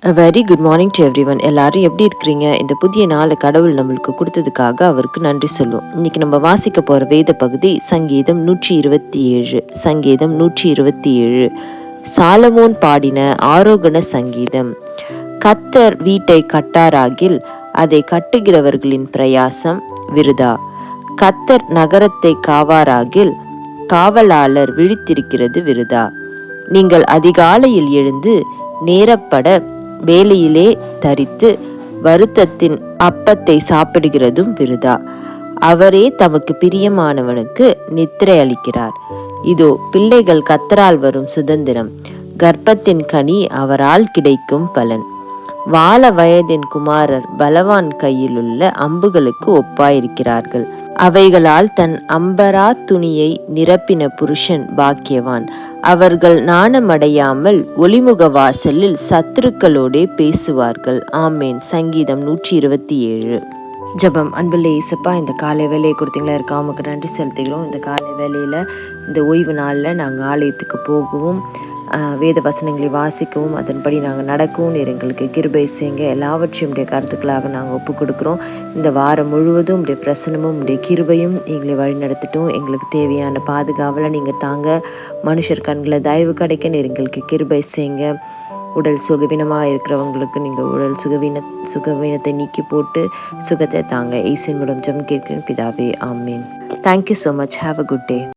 Very good morning to every one. எல்லாரும் எப்படி இருக்கிறீங்க? இந்த புதிய நாளை கடவுள் நம்மளுக்கு கொடுத்ததுக்காக அவருக்கு நன்றி சொல்லுவோம். இன்னைக்கு நம்ம வாசிக்க போகிற வேத பகுதி சங்கீதம் 127. சங்கீதம் 127 சாலமோன் பாடின ஆரோகண சங்கீதம். கர்த்தர் வீட்டை கட்டாராகில் அதை கட்டுகிறவர்களின் பிரயாசம் விருதா. கர்த்தர் நகரத்தை காவாராகில் காவலாளர் விழித்திருக்கிறது விருதா. நீங்கள் அதிகாலையில் எழுந்து நேரப்பட வேலையிலே தரித்து வருத்தத்தின் அப்பத்தை சாப்பிடுகிறதும் விருதா. அவரே தமக்கு பிரியமானவனுக்கு நித்திரை அளிக்கிறார். இதோ பிள்ளைகள் கர்த்தரால் வரும் சுதந்திரம், கர்ப்பத்தின் கனி அவரால் கிடைக்கும் பலன். வால வயதின் குமாரர் பலவான் கையிலுள்ள அம்புகளுக்கு ஒப்பாயிருக்கிறார்கள். அவைகளால் தன் அம்பரா துணியை நிரப்பின புருஷன் பாக்கியவான். அவர்கள் நாணமடையாமல் ஒளிமுக வாசலில் சத்துருக்களோடே பேசுவார்கள். ஆமேன். சங்கீதம் 127. ஜெபம். அன்புள்ள இயேசப்பா, இந்த காலை வேலையை கொடுத்தீங்களா இருக்கா உமக்கு நன்றி செலுத்துகிறோம். இந்த காலை வேலையில் இந்த ஓய்வு நாளில் நாங்கள் ஆலயத்துக்கு போகவும் வேத வசனங்களை வாசிக்கவும் அதன்படி நாங்கள் நடக்கவும் எங்களுக்கு கிருபை செய்யுங்க. எல்லாவற்றையும் உடைய கருத்துக்களாக நாங்கள் ஒப்பு கொடுக்குறோம். இந்த வாரம் முழுவதும் உடைய பிரசனமும் உடைய கிருபையும் எங்களை வழி நடத்திட்டோம். எங்களுக்கு தேவையான பாதுகாவலை நீங்கள் தாங்க. மனுஷர் கண்களை தயவு கிடைக்க எங்களுக்கு கிருபை செய்யுங்க. உடல் சுகவீனமாக இருக்கிறவங்களுக்கு நீங்கள் உடல் சுகவீனத்தை நீக்கி போட்டு சுகத்தை தாங்க. இயேசுவின் மூலம் ஜெபம் கேட்கிறேன் பிதாவே. ஆமீன். Thank you so much. Have a good day.